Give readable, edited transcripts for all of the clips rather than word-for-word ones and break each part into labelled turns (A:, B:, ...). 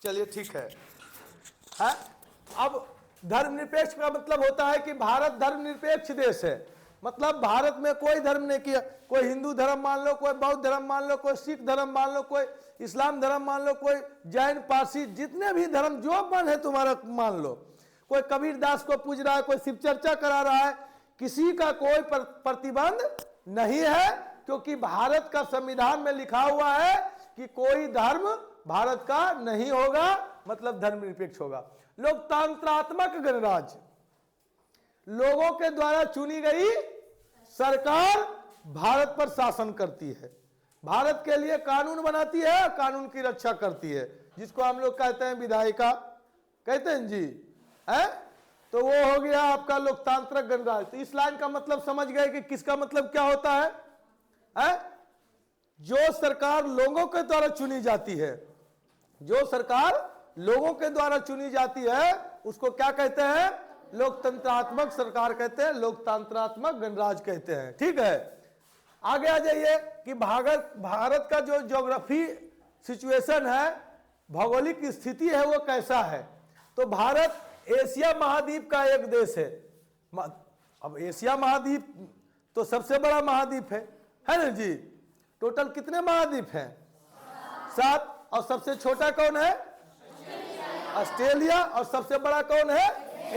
A: चलिए ठीक है। अब धर्मनिरपेक्ष का मतलब होता है कि भारत धर्मनिरपेक्ष देश है, मतलब भारत में कोई धर्म नहीं किया, कोई हिंदू धर्म मान लो, कोई बौद्ध धर्म मान लो, कोई सिख धर्म मान लो, कोई इस्लाम धर्म मान लो, कोई जैन पारसी, जितने भी धर्म जो मन है तुम्हारा मान लो, कोई कबीर दास को पूज रहा है, कोई शिव चर्चा करा रहा है, किसी का कोई प्रतिबंध नहीं है, क्योंकि भारत का संविधान में लिखा हुआ है कि कोई धर्म भारत का नहीं होगा, मतलब धर्मनिरपेक्ष होगा। लोकतंत्रात्मक गणराज्य, लोगों के द्वारा चुनी गई सरकार भारत पर शासन करती है, भारत के लिए कानून बनाती है, कानून की रक्षा करती है, जिसको हम लोग कहते हैं विधायिका, कहते हैं जी, है? तो वो हो गया आपका लोकतांत्रिक गणराज्य। तो इस लाइन का मतलब समझ गए कि किसका मतलब क्या होता है? जो सरकार लोगों के द्वारा चुनी जाती है, जो सरकार लोगों के द्वारा चुनी जाती है, उसको क्या कहते हैं? लोकतंत्रात्मक सरकार कहते हैं, लोकतंत्रात्मक गणराज्य कहते हैं। ठीक है, आगे आ जाइए कि भारत का जो ज्योग्राफी सिचुएशन है, भौगोलिक स्थिति है, वो कैसा है? तो भारत एशिया महाद्वीप का एक देश है। अब एशिया महाद्वीप तो सबसे बड़ा महाद्वीप है ना जी? टोटल कितने महाद्वीप हैं? 7। और सबसे छोटा कौन है? ऑस्ट्रेलिया। और सबसे बड़ा कौन है?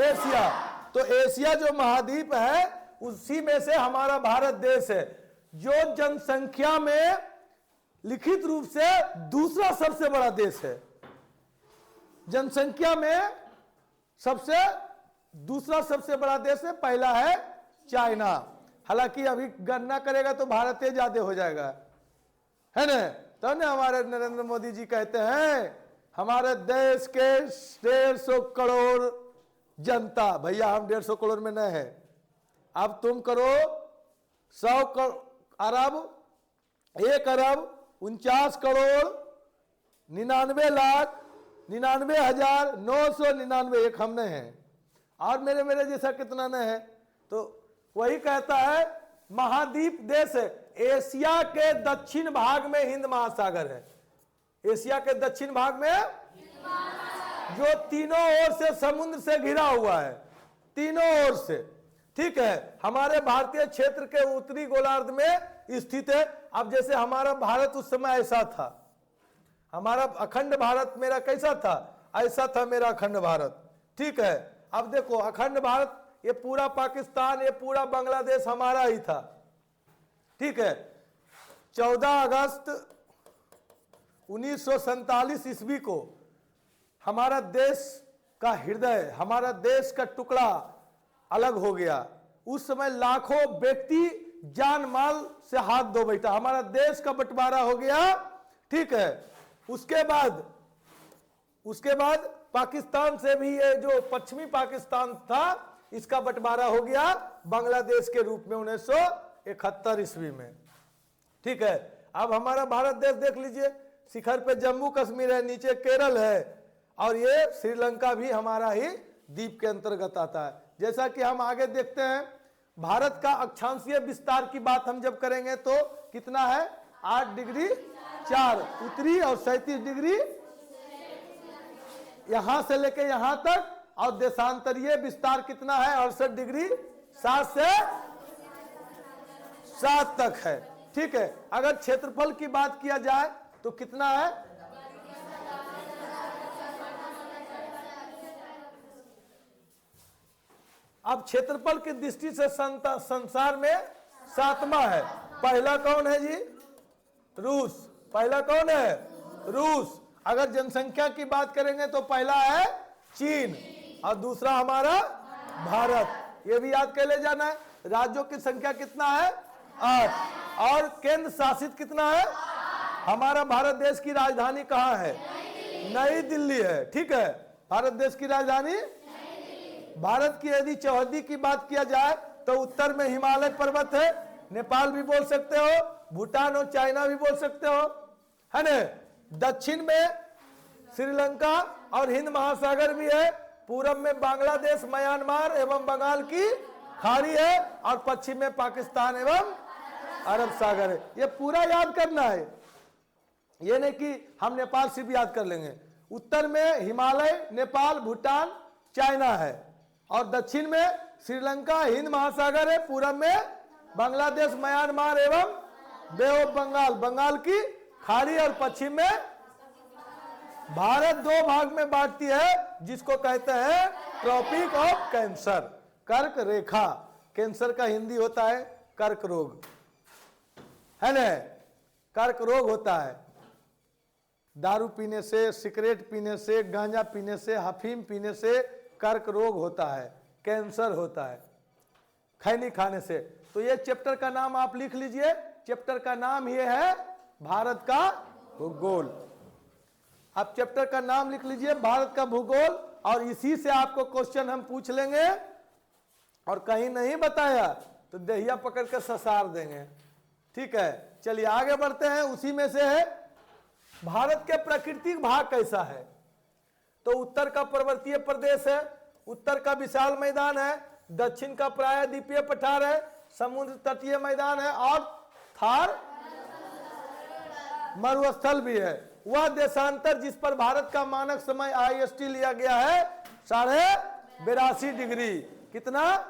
A: एशिया। तो एशिया जो महाद्वीप है, उसी में से हमारा भारत देश है, जो जनसंख्या में लिखित रूप से दूसरा सबसे बड़ा देश है। जनसंख्या में दूसरा सबसे बड़ा देश है, पहला है चाइना। हालांकि अभी गणना करेगा तो भारत ही ज्यादा हो जाएगा, है ना? तो ना हमारे नरेंद्र मोदी जी कहते हैं हमारे देश के 150 करोड़ जनता, भैया हम 150 करोड़ में नहीं है, अब तुम करो 100 अरब 1 अरब 49 करोड़ 99 लाख 99,999, एक हमने हैं, और मेरे जैसा कितना न है? तो वही कहता है महाद्वीप देश है। एशिया के दक्षिण भाग में हिंद महासागर है, एशिया के दक्षिण भाग में, जो तीनों ओर से समुद्र से घिरा हुआ है, तीनों ओर से। ठीक है, हमारे भारतीय क्षेत्र के उत्तरी गोलार्ध में स्थित है। अब जैसे हमारा भारत उस समय ऐसा था, हमारा अखंड भारत मेरा कैसा था? ऐसा था मेरा अखंड भारत। ठीक है, अब देखो अखंड भारत, ये पूरा पाकिस्तान, ये पूरा बांग्लादेश हमारा ही था। ठीक है, 14 अगस्त 1947 ईस्वी को हमारा देश का हृदय, हमारा देश का टुकड़ा अलग हो गया। उस समय लाखों व्यक्ति जान माल से हाथ धो बैठा, हमारा देश का बंटवारा हो गया। ठीक है, उसके बाद पाकिस्तान से भी ये जो पश्चिमी पाकिस्तान था, इसका बंटवारा हो गया बांग्लादेश के रूप में 1971 ईस्वी में। ठीक है, अब हमारा भारत देश देख लीजिए, शिखर पे जम्मू कश्मीर है, नीचे केरल है, और ये श्रीलंका भी हमारा ही द्वीप के अंतर्गत आता है। जैसा कि हम आगे देखते हैं, भारत का अक्षांशीय विस्तार की बात हम जब करेंगे तो कितना है? 8 डिग्री 4 उत्तरी और 37 डिग्री यहां से लेके यहां तक, और देशांतरीय विस्तार कितना है? 68 डिग्री 7 से 7 तक है। ठीक है, अगर क्षेत्रफल की बात किया जाए तो कितना है? अब क्षेत्रफल की दृष्टि से संसार में 7वां है। पहला कौन है जी? रूस। पहला कौन है? रूस। अगर जनसंख्या की बात करेंगे तो पहला है चीन, और दूसरा हमारा भारत। ये भी याद कर ले जाना है। राज्यों की संख्या कितना है? 8। और केंद्र शासित कितना है? हमारा भारत देश की राजधानी कहाँ है? नई दिल्ली है। ठीक है, भारत देश की राजधानी। भारत की यदि चौहद्दी की बात किया जाए तो उत्तर में हिमालय पर्वत है, नेपाल भी बोल सकते हो, भूटान और चाइना भी बोल सकते हो, है ना? दक्षिण में श्रीलंका और हिंद महासागर भी है, पूरब में बांग्लादेश, म्यांमार एवं बंगाल की खाड़ी है, और पश्चिम में पाकिस्तान एवं अरब सागर है। ये पूरा याद करना है, ये नहीं कि हम नेपाल से भी याद कर लेंगे। उत्तर में हिमालय, नेपाल, भूटान, चाइना है और दक्षिण में श्रीलंका, हिंद महासागर है, पूरब में बांग्लादेश, म्यांमार एवं बे ऑफ बंगाल, बंगाल की खाड़ी, और पश्चिम में भारत दो भाग में बांटती है जिसको कहते हैं ट्रॉपिक ऑफ कैंसर, कर्क रेखा। कैंसर का हिंदी होता है कर्क रोग, है ना, कर्क रोग होता है। दारू पीने से, सिगरेट पीने से, गांजा पीने से, अफीम पीने से कर्क रोग होता है, कैंसर होता है, खैनी खाने से। तो ये चैप्टर का नाम आप लिख लीजिए, चैप्टर का नाम ये है भारत का भूगोल। आप चैप्टर का नाम लिख लीजिए भारत का भूगोल, और इसी से आपको क्वेश्चन हम पूछ लेंगे, और कहीं नहीं बताया तो दहिया पकड़ के ससार देंगे। ठीक है, चलिए आगे बढ़ते हैं। उसी में से है भारत के प्राकृतिक भाग कैसा है। तो उत्तर का पर्वतीय प्रदेश है, उत्तर का विशाल मैदान है, दक्षिण का प्रायद्वीपीय पठार है, समुद्र तटीय मैदान है, और थार मरुस्थल भी है। वह देशांतर जिस पर भारत का मानक समय IST लिया गया है 82.5 डिग्री। कितना?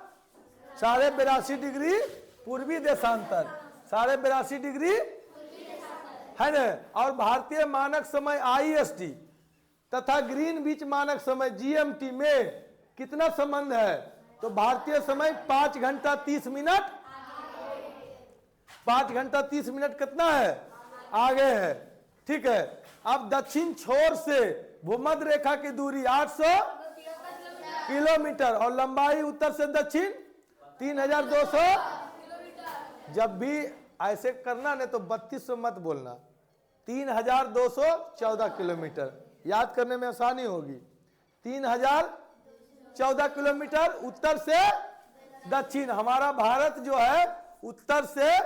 A: 82.5 डिग्री पूर्वी देशांतर, 82.5 डिग्री है ना। और भारतीय मानक समय IST तथा ग्रीनविच मानक समय GMT में कितना संबंध है? तो भारतीय समय 5 घंटा 30 मिनट, 5 घंटा 30 मिनट कितना है? आगे है। ठीक है, अब दक्षिण छोर से भूमध्य रेखा की दूरी 800 किलोमीटर, और लंबाई उत्तर से दक्षिण 3200। जब भी ऐसे करना नहीं तो 3200 मत बोलना, 3214 किलोमीटर, याद करने में आसानी होगी। 3014 किलोमीटर उत्तर से दक्षिण। हमारा भारत जो है उत्तर से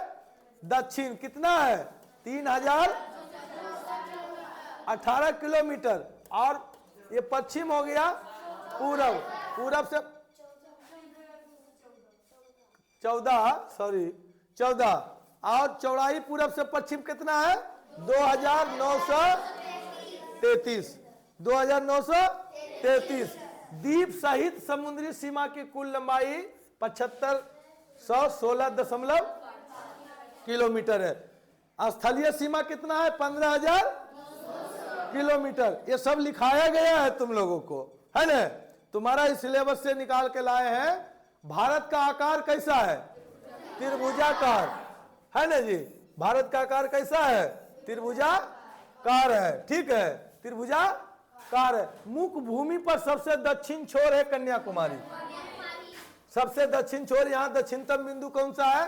A: दक्षिण कितना है? 3018 किलोमीटर। और ये पश्चिम हो गया पूरब, पूरब से 14 और चौड़ाई पूरब से पश्चिम कितना है? 2933। द्वीप सहित समुद्री सीमा की कुल लंबाई 7516 किलोमीटर है। स्थलीय सीमा कितना है? 15,000 किलोमीटर। ये सब लिखाया गया है तुम लोगों को, है ना। तुम्हारा इस सिलेबस से निकाल के लाए हैं। भारत का आकार कैसा है? त्रिभुजाकार, है ना जी। भारत का आकार कैसा है? त्रिभुजाकार है। ठीक है, त्रिभुजाकार है। मुख्य भूमि पर सबसे दक्षिण छोर है कन्याकुमारी। सबसे दक्षिण छोर, यहाँ दक्षिणतम बिंदु कौन सा है?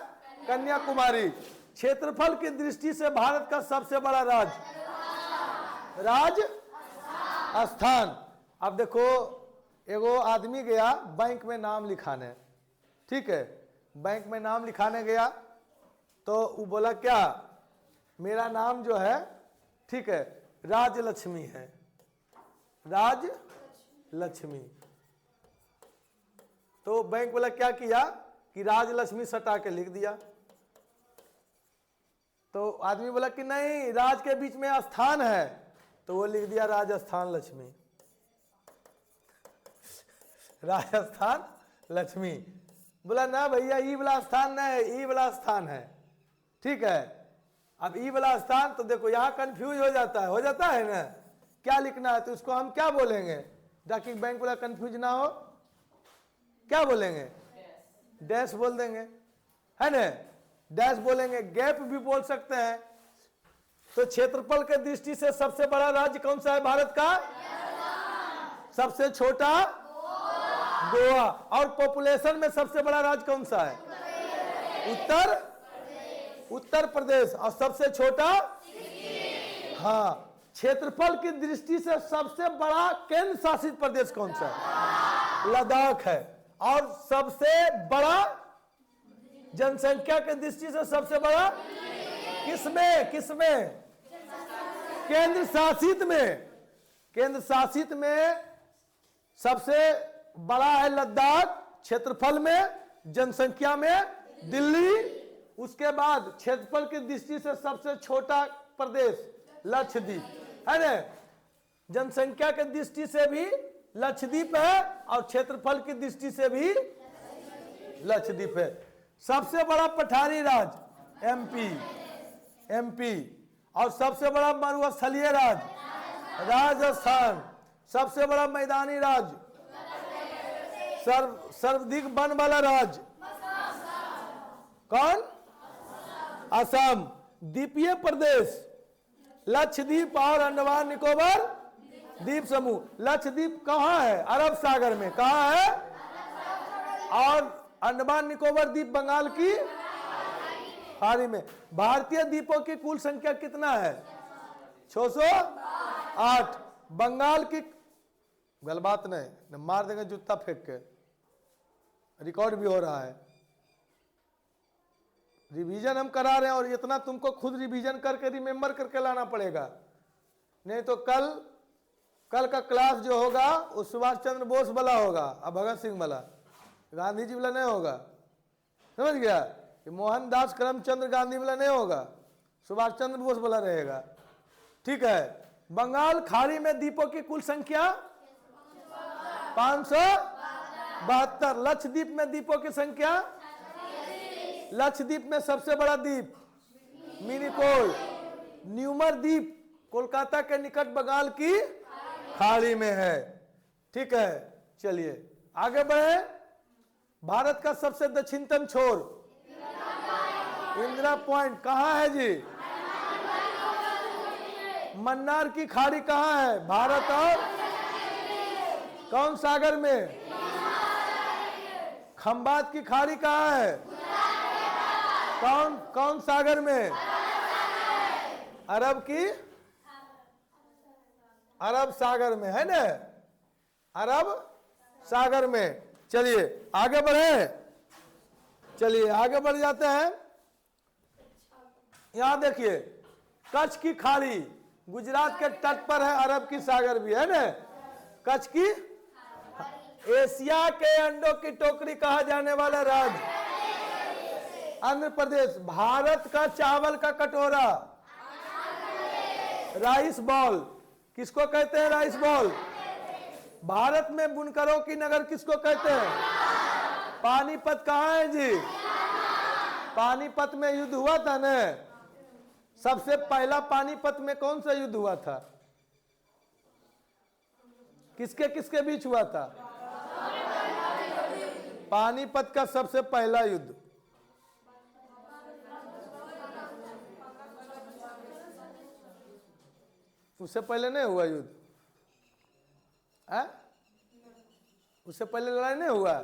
A: कन्याकुमारी। क्षेत्रफल की दृष्टि से भारत का सबसे बड़ा राजस्थान। अब देखो, एगो आदमी गया बैंक में नाम लिखाने, ठीक है, बैंक में नाम लिखाने गया तो वो बोला क्या, मेरा नाम जो है, ठीक है, राजलक्ष्मी है, राजलक्ष्मी। तो बैंक वाला क्या किया कि राजलक्ष्मी सटा के लिख दिया। तो आदमी बोला कि नहीं, राज के बीच में स्थान है, तो वो लिख दिया राजस्थान लक्ष्मी, राजस्थान लक्ष्मी। बोला ना भैया, ई वाला स्थान नहीं है, ई वाला स्थान है। ठीक है, अब ई वाला स्थान, तो देखो यहाँ कंफ्यूज हो जाता है ना, क्या लिखना है। तो इसको हम क्या बोलेंगे ताकि बैंक वाला कंफ्यूज ना हो? क्या बोलेंगे? डैश बोल देंगे, है ना, डैश बोलेंगे। गैप भी बोल सकते हैं। तो क्षेत्रफल के दृष्टि से सबसे बड़ा राज्य कौन सा है भारत का? सबसे छोटा गोवा। और पॉपुलेशन में सबसे बड़ा राज्य कौन सा है? उत्तर प्रदेश। और सबसे छोटा, हाँ, क्षेत्रफल की दृष्टि से सबसे बड़ा केंद्र शासित प्रदेश कौन सा है? लद्दाख है। और सबसे बड़ा जनसंख्या की दृष्टि से सबसे बड़ा किसमें? केंद्र शासित में सबसे बड़ा है लद्दाख, क्षेत्रफल में, जनसंख्या में दिल्ली। उसके बाद क्षेत्रफल की दृष्टि से सबसे छोटा प्रदेश लक्षद्वीप, है ना। जनसंख्या के दृष्टि से भी लक्षद्वीप है और क्षेत्रफल की दृष्टि से भी लक्षद्वीप है। सबसे बड़ा पठारी राज्य एमपी और सबसे बड़ा मरुस्थलीय राज्य राजस्थान। सबसे बड़ा मैदानी राज्य सर्वाधिक वन वाला राज्य कौन? असम। द्वीपीय प्रदेश लक्षद्वीप और अंडमान निकोबार द्वीप समूह। लक्षद्वीप कहाँ है? अरब सागर में। कहाँ है? और अंडमान निकोबार द्वीप बंगाल की खाड़ी में। भारतीय द्वीपों की कुल संख्या कितना है? 608। बंगाल की गल बात नहीं, मार देंगे जूता फेंक के। रिकॉर्ड भी हो रहा है, रिवीजन हम करा रहे हैं और इतना तुमको खुद रिवीजन करके रिमेंबर करके लाना पड़ेगा, नहीं तो कल का क्लास जो होगा वो सुभाष चंद्र बोस वाला होगा और भगत सिंह वाला, गांधी जी वाला नहीं होगा। समझ गया? कि मोहनदास करमचंद गांधी वाला नहीं होगा, सुभाष चंद्र बोस वाला रहेगा। ठीक है। बंगाल खाड़ी में द्वीपों की कुल संख्या 572। लक्षद्वीप में द्वीपों की संख्या, लक्षद्वीप में सबसे बड़ा द्वीप मिनिकोय। न्यूमर द्वीप कोलकाता के निकट बंगाल की खाड़ी में है। ठीक है, चलिए आगे बढ़े। भारत का सबसे दक्षिणतम छोर इंदिरा पॉइंट कहाँ है जी? मन्नार की खाड़ी कहाँ है? भारत और कौन सागर में? खंबात की खाड़ी कहाँ है? कौन सागर में? अरब सागर में है ना, अरब सागर में। चलिए आगे बढ़े, चलिए आगे बढ़ जाते हैं। यहां देखिए कच्छ की खाड़ी गुजरात के तट पर है, अरब की सागर भी है ना। कच्छ की एशिया के अंडों की टोकरी कहा जाने वाला राज्य आंध्र प्रदेश। भारत का चावल का कटोरा राइस बॉल किसको कहते हैं? Rice ball. भारत में बुनकरों की नगर किसको कहते हैं? पानीपत कहाँ है जी? पानीपत में युद्ध हुआ था ना। सबसे पहला पानीपत में कौन सा युद्ध हुआ था? किसके किसके बीच हुआ था? पानीपत का सबसे पहला युद्ध। उससे पहले नहीं हुआ युद्ध? उससे पहले लड़ाई नहीं हुआ?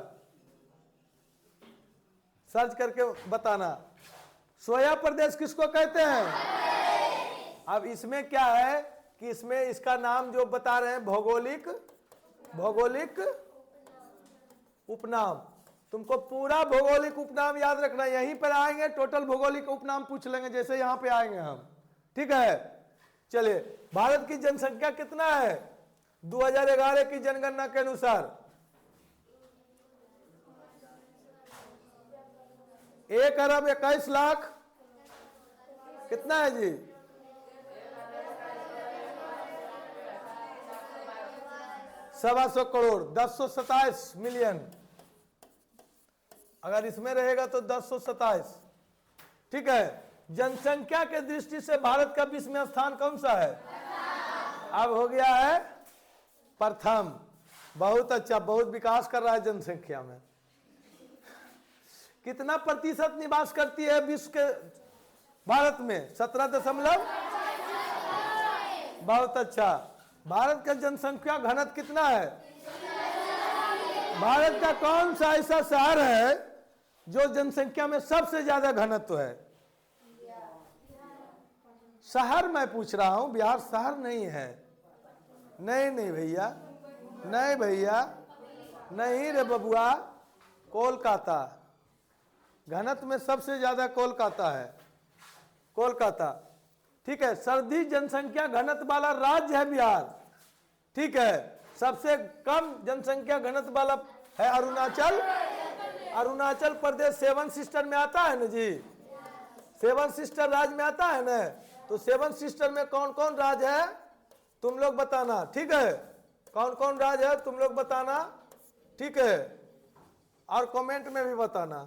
A: सर्च करके बताना। सोया प्रदेश किसको कहते हैं? अब इसमें क्या है कि इसमें इसका नाम जो बता रहे हैं भौगोलिक उपनाम। तुमको पूरा भौगोलिक उपनाम याद रखना। यहीं पर आएंगे टोटल भौगोलिक उपनाम पूछ लेंगे, जैसे यहां पे आएंगे हम। ठीक है, चलिए। भारत की जनसंख्या कितना है 2011 की जनगणना के अनुसार? 1,21,00,000 कितना है जी? 125 करोड़ 1027 मिलियन। अगर इसमें रहेगा तो 1027। ठीक है। जनसंख्या के दृष्टि से भारत का 20वां स्थान कौन सा है? अब हो गया है प्रथम। बहुत अच्छा, बहुत विकास कर रहा है जनसंख्या में। कितना प्रतिशत निवास करती है विश्व के भारत में? 17 बहुत अच्छा। भारत का जनसंख्या घनत्व कितना है? भारत का कौन सा ऐसा शहर है जो जनसंख्या में सबसे ज्यादा घनत्व है? शहर मैं पूछ रहा हूं, बिहार शहर नहीं है। नहीं भैया, नहीं भैया, नहीं रे बबुआ, कोलकाता। घनत्व में सबसे ज्यादा कोलकाता है, कोलकाता। ठीक है। सर्वाधिक जनसंख्या घनत्व वाला राज्य है बिहार। ठीक है। सबसे कम जनसंख्या घनत्व वाला है अरुणाचल। अरुणाचल प्रदेश 7 सिस्टर में आता है ना जी, 7 सिस्टर राज्य में आता है ना। तो 7 सिस्टर में कौन कौन राज्य है? तुम लोग बताना, ठीक है? कौन कौन राज्य है तुम लोग बताना, ठीक है? और कमेंट में भी बताना।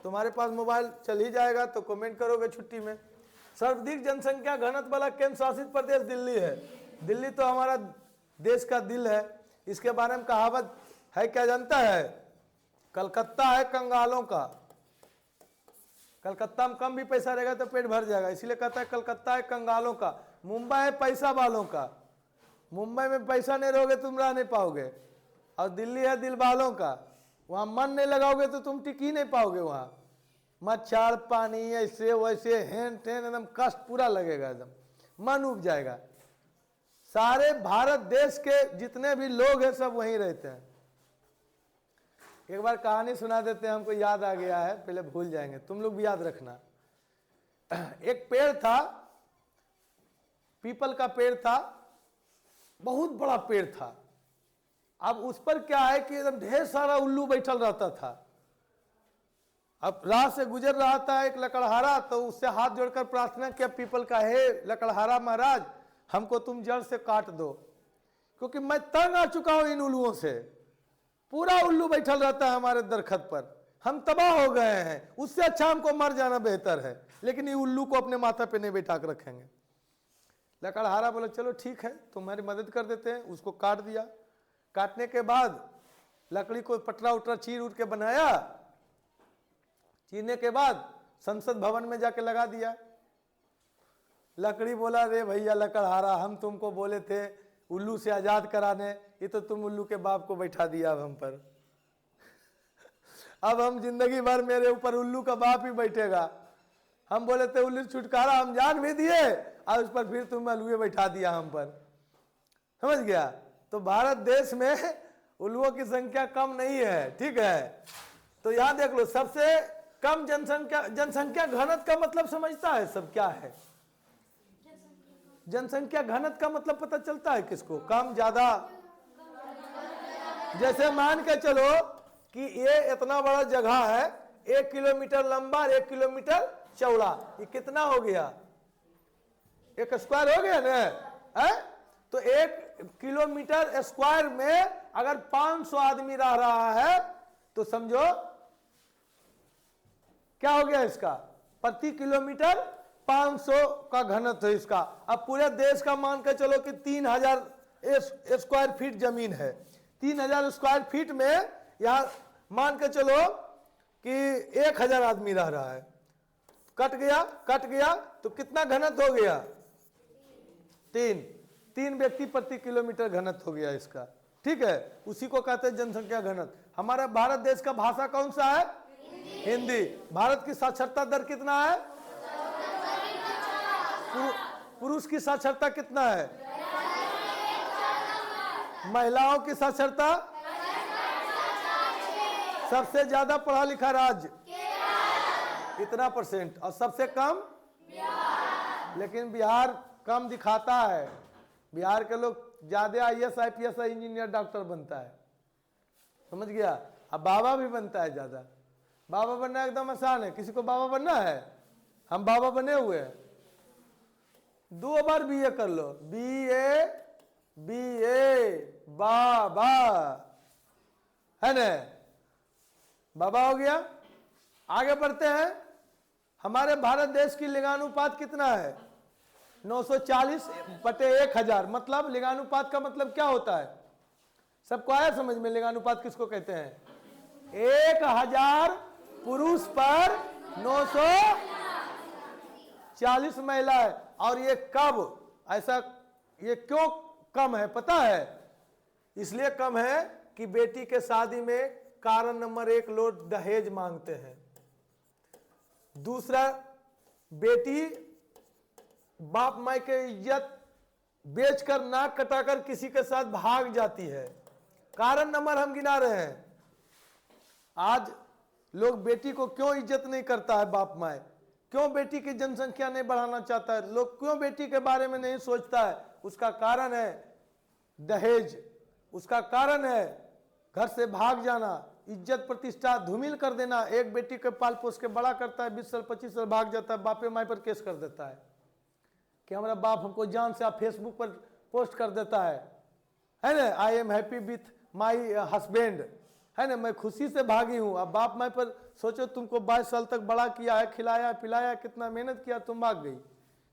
A: तुम्हारे पास मोबाइल चल ही जाएगा तो कमेंट करोगे छुट्टी में। सर्वाधिक जनसंख्या घनत्व वाला केंद्र शासित प्रदेश दिल्ली है। दिल्ली तो हमारा देश का दिल है। इसके बारे में कहावत है, क्या जानता है? कलकत्ता है कंगालों का। कलकत्ता में कम भी पैसा रहेगा तो पेट भर जाएगा, इसलिए कहता है कलकत्ता है कंगालों का। मुंबई है पैसा वालों का। मुंबई में पैसा नहीं रहोगे तुम रह नहीं पाओगे। और दिल्ली है दिल वालों का। वहाँ मन नहीं लगाओगे तो तुम टिक ही नहीं पाओगे। वहाँ मच्छर पानी ऐसे वैसे हेन टेन एकदम कष्ट पूरा लगेगा, एकदम मन उब जाएगा। सारे भारत देश के जितने भी लोग हैं सब वहीं रहते हैं। एक बार कहानी सुना देते हैं, हमको याद आ गया है, पहले भूल जाएंगे, तुम लोग भी याद रखना। एक पेड़ था, पीपल का पेड़ था, बहुत बड़ा पेड़ था। अब उस पर क्या है कि एकदम ढेर सारा उल्लू बैठल रहता था। अब राह से गुजर रहा था एक लकड़हारा, तो उससे हाथ जोड़कर प्रार्थना किया पीपल का, हे लकड़हारा महाराज हमको तुम जड़ से काट दो, क्योंकि मैं तंग आ चुका हूं इन उल्लुओं से। पूरा उल्लू बैठल रहता है हमारे दरखत पर, हम तबाह हो गए हैं। उससे अच्छा हमको मर जाना बेहतर है, लेकिन ये उल्लू को अपने माथा पे नहीं बैठा कर रखेंगे। लकड़हारा बोला चलो ठीक है तुम्हारी मदद कर देते हैं। उसको काट दिया। काटने के बाद लकड़ी को पटरा उटरा चीर उठ के बनाया। चीरने के बाद संसद भवन में जाके लगा दिया। लकड़ी बोला रे भैया लकड़हारा, हम तुमको बोले थे उल्लू से आजाद कराने, ये तो तुम उल्लू के बाप को बैठा दिया अब हम पर। अब हम जिंदगी भर मेरे ऊपर उल्लू का बाप ही बैठेगा। हम बोले थे उल्लू छुटकारा, हम जान भी दिए और उस पर फिर तुम उल्लू बैठा दिया हम पर। समझ गया? तो भारत देश में उल्लुओं की संख्या कम नहीं है, ठीक है? तो यहां देख लो, सबसे कम जनसंख्या घनत्व का मतलब समझता है सब क्या है? जनसंख्या घनत्व का मतलब पता चलता है किसको? कम ज्यादा। जैसे मान के चलो कि ये इतना बड़ा जगह है, 1 किलोमीटर लंबा 1 किलोमीटर चौड़ा, ये कितना हो गया? 1 स्क्वायर हो गया ना? तो 1 किलोमीटर स्क्वायर में अगर 500 आदमी रह रहा है तो समझो क्या हो गया इसका? प्रति किलोमीटर 500 का घनत्व है इसका। अब पूरे देश का मान के चलो कि 3000 स्क्वायर फीट जमीन है। 3000 स्क्वायर फीट में यहां मान के चलो कि 1000 आदमी रह रहा है। कट गया तो कितना घनत्व हो गया? 3 व्यक्ति प्रति किलोमीटर घनत्व हो गया इसका, ठीक है? उसी को कहते हैं जनसंख्या घनत्व। हमारा भारत देश का भाषा कौन सा है? हिंदी। भारत की साक्षरता दर कितना है? पुरुष की साक्षरता कितना है? महिलाओं की साक्षरता? सबसे ज्यादा पढ़ा लिखा राज्य इतना %, और सबसे कम? लेकिन बिहार कम दिखाता है। बिहार के लोग ज्यादा IAS IPS इंजीनियर डॉक्टर बनता है। समझ गया? अब बाबा भी बनता है ज्यादा। बाबा बनना एकदम आसान है। किसी को बाबा बनना है? हम बाबा बने हुए हैं। 2 बार BA कर लो, BA बाबा, है ना? बाबा हो गया। आगे बढ़ते हैं। हमारे भारत देश की लिंगानुपात कितना है? 940/1000। मतलब लिंगानुपात का मतलब क्या होता है? सबको आया समझ में? लिंगानुपात किसको कहते हैं? 1000 पुरुष पर 940 महिलाएं। और ये कब ऐसा, ये क्यों कम है पता है? इसलिए कम है कि बेटी के शादी में कारण नंबर 1 लोग दहेज मांगते हैं। दूसरा, बेटी बाप माई के इज्जत बेचकर नाक कटाकर किसी के साथ भाग जाती है। कारण नंबर हम गिना रहे हैं। आज लोग बेटी को क्यों इज्जत नहीं करता है? बाप माई क्यों बेटी की जनसंख्या नहीं बढ़ाना चाहता है? लोग क्यों बेटी के बारे में नहीं सोचता है? उसका कारण है दहेज। उसका कारण है घर से भाग जाना, इज्जत प्रतिष्ठा धूमिल कर देना। एक बेटी के पाल पोस के बड़ा करता है, 20 साल 25 साल भाग जाता है, बापे माई पर केस कर देता है कि हमारा बाप हमको जान से, आप फेसबुक पर पोस्ट कर देता है ना, I am happy with my husband, है ना, मैं खुशी से भागी हूँ। अब बाप माँ पर सोचो, तुमको 22 साल तक बड़ा किया है, खिलाया पिलाया, कितना मेहनत किया, तुम भाग गई,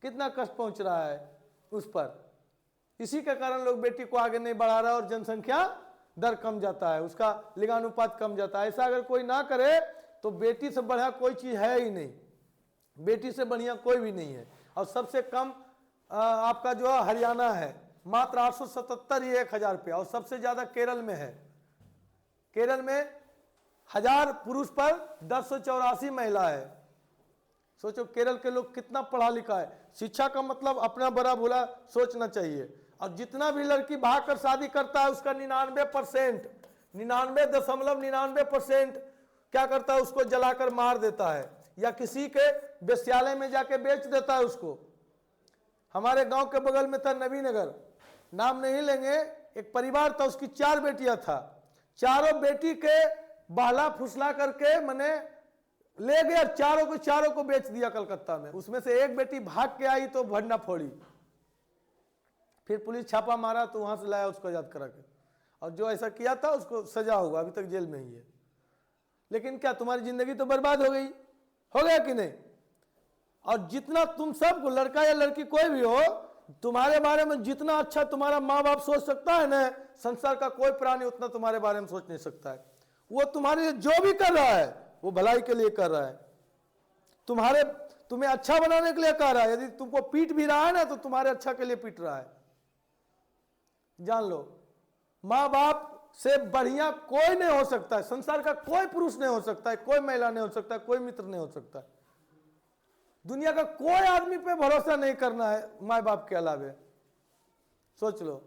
A: कितना कष्ट पहुंच रहा है उस पर। इसी के कारण लोग बेटी को आगे नहीं बढ़ा रहा और जनसंख्या दर कम जाता है, उसका लिंगानुपात कम जाता है। ऐसा अगर कोई ना करे तो बेटी से बढ़िया कोई चीज है ही नहीं, बेटी से बढ़िया कोई भी नहीं है। और सबसे कम आपका जो है हरियाणा है, मात्र 877 ही 1000 रुपया, और सबसे ज्यादा केरल में है। केरल में 1000 पुरुष पर 1084 महिला है। सोचो केरल के लोग कितना पढ़ा लिखा है। शिक्षा का मतलब अपना बड़ा भूला सोचना चाहिए। और जितना भी लड़की भाग कर शादी करता है उसका 99%, 99.99% क्या करता है, उसको जलाकर मार देता है या किसी के वेश्यालय में जाके बेच देता है उसको। हमारे गांव के बगल में था नवीनगर, नाम नहीं लेंगे, एक परिवार था, उसकी 4 बेटियां था। चारों बेटी के बहला फुसला करके मैंने ले गया, चारों को बेच दिया कलकत्ता में। उसमें से एक बेटी भाग के आई तो भंडा फोड़ी, फिर पुलिस छापा मारा तो वहां से लाया उसको आजाद करा के। और जो ऐसा किया था उसको सजा होगा, अभी तक जेल में ही है। लेकिन क्या तुम्हारी जिंदगी तो बर्बाद हो गई, हो गया कि नहीं। और जितना तुम सबको, लड़का या लड़की कोई भी हो, तुम्हारे बारे में जितना अच्छा तुम्हारा माँ बाप सोच सकता है ना, संसार का कोई प्राणी उतना तुम्हारे बारे में सोच नहीं सकता है। वो तुम्हारे लिए जो भी कर रहा है वो भलाई के लिए कर रहा है, तुम्हें अच्छा बनाने के लिए कर रहा है। यदि तुमको पीट भी रहा है ना तो तुम्हारे अच्छा के लिए पीट रहा है। जान लो, माँ बाप से बढ़िया कोई नहीं हो सकता है, संसार का कोई पुरुष नहीं हो सकता है, कोई महिला नहीं हो सकता है, कोई मित्र नहीं हो सकता है। दुनिया का कोई आदमी पे भरोसा नहीं करना है माँ बाप के अलावे। सोच लो,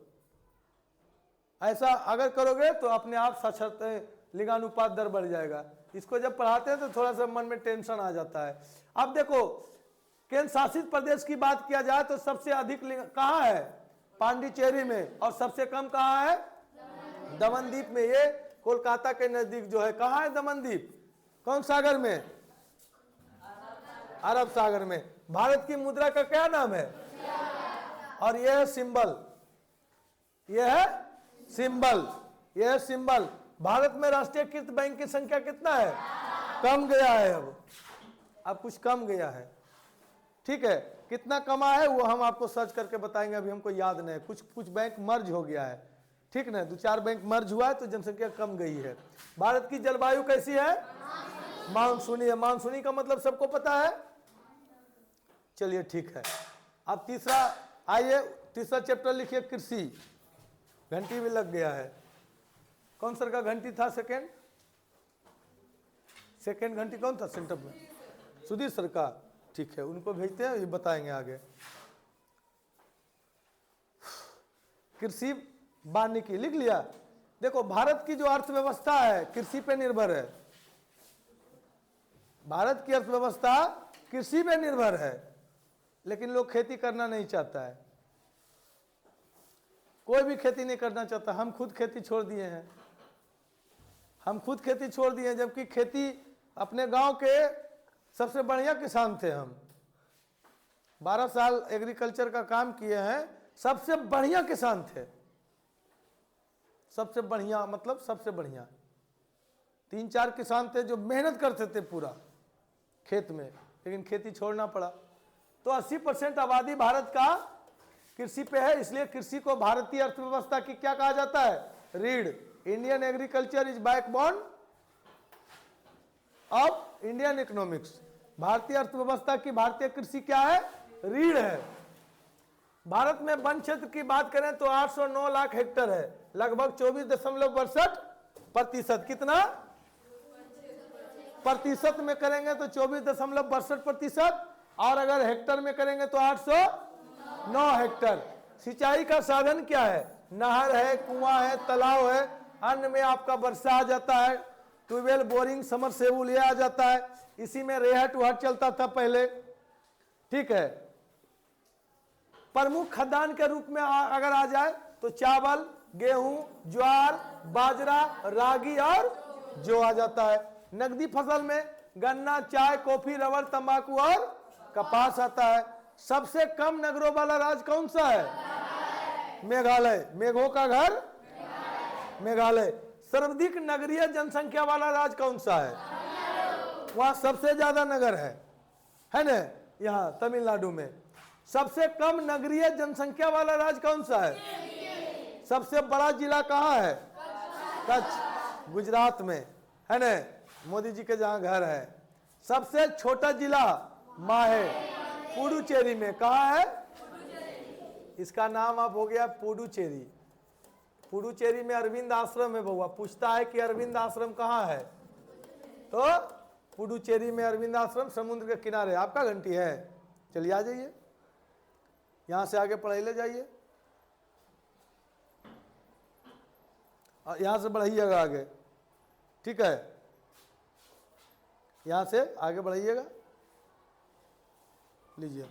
A: ऐसा अगर करोगे तो अपने आप साक्षरता लिंगानुपात दर बढ़ जाएगा। इसको जब पढ़ाते हैं तो थोड़ा सा मन में टेंशन आ जाता है। अब देखो, केंद्र शासित प्रदेश की बात किया जाए तो सबसे अधिक लिंग कहाँ है, पांडिचेरी में, और सबसे कम कहाँ है, दमनदीप में। ये कोलकाता के नजदीक जो है, कहाँ है दमनदीप, कौन सागर में, अरब सागर में। भारत की मुद्रा का क्या नाम है, और यह है सिंबल, यह है सिंबल, यह है सिंबल। भारत में राष्ट्रीयकृत बैंक की संख्या कितना है, कम गया है, अब कुछ कम गया है, ठीक है। कितना कमा है वो हम आपको सर्च करके बताएंगे, अभी हमको याद नहीं है। कुछ बैंक मर्ज हो गया है, ठीक ना, 2-4 बैंक मर्ज हुआ है तो जनसंख्या कम गई है। भारत की जलवायु कैसी है, मानसूनी है। मानसूनी का मतलब सबको पता है, चलिए ठीक है। अब तीसरा, आइए तीसरा चैप्टर लिखिए, कृषि। घंटी भी लग गया है, कौन सर का घंटी था, सेकंड घंटी कौन था सेंटर में, सुधीर सर का, ठीक है, उनको भेजते हैं, ये बताएंगे आगे। कृषि वानिकी लिख लिया। देखो, भारत की जो अर्थव्यवस्था है कृषि पे निर्भर है, भारत की अर्थव्यवस्था कृषि पे निर्भर है, लेकिन लोग खेती करना नहीं चाहता है, कोई भी खेती नहीं करना चाहता। हम खुद खेती छोड़ दिए हैं, हम खुद खेती छोड़ दिए, जबकि खेती अपने गांव के सबसे बढ़िया किसान थे। हम 12 साल एग्रीकल्चर का काम किए हैं, सबसे बढ़िया किसान थे, सबसे बढ़िया मतलब सबसे बढ़िया। 3-4 किसान थे जो मेहनत करते थे पूरा खेत में, लेकिन खेती छोड़ना पड़ा। तो 80% आबादी भारत का कृषि पे है, इसलिए कृषि को भारतीय अर्थव्यवस्था की क्या कहा जाता है, रीढ़। Indian agriculture is backbone of Indian economics. भारतीय अर्थव्यवस्था की भारतीय कृषि क्या है, रीढ़ है। भारत में वन क्षेत्र की बात करें तो 809 लाख हेक्टेयर है, लगभग 24.62%। कितना प्रतिशत में करेंगे तो 24.62%, और अगर हेक्टर में करेंगे तो 809 हेक्टर। सिंचाई का साधन क्या है, नहर है, कुआं है, तालाब है। अन्न में आपका वर्षा आ जाता है, ट्यूबवेल, बोरिंग, समरसेबुल ये आ जाता है। इसी में रेहा टूहट चलता था पहले, ठीक है। प्रमुख खाद्यान्न के रूप में अगर आ जाए तो चावल, गेहूं, ज्वार, बाजरा, रागी और जौ आ जाता है। नकदी फसल में गन्ना, चाय, कॉफी, रबर, तंबाकू और कपास आता है। सबसे कम नगरों वाला राज्य कौन सा है, मेघालय। मेघों का घर मेघालय। सर्वाधिक नगरीय जनसंख्या वाला राज्य कौन सा है? वहां सबसे ज्यादा नगर है ना, यहाँ तमिलनाडु में। सबसे कम नगरीय जनसंख्या वाला राज्य कौन सा है? सबसे बड़ा जिला कहाँ है? कच्छ, गुजरात में, है ना, मोदी जी के जहाँ घर है। सबसे छोटा जिला माहे, पुडुचेरी में। कहाँ है? इसका नाम अब हो गया पुडुचेरी। पुडुचेरी में अरविंद आश्रम है। बउआ पूछता है कि अरविंद आश्रम कहाँ है, तो पुडुचेरी में अरविंद आश्रम समुद्र के किनारे। आपका घंटी है, चलिए आ जाइए, यहां से आगे पढ़ाई ले जाइए, यहां से बढ़ाइएगा आगे, ठीक है, यहां से आगे बढ़ाइएगा, लीजिए।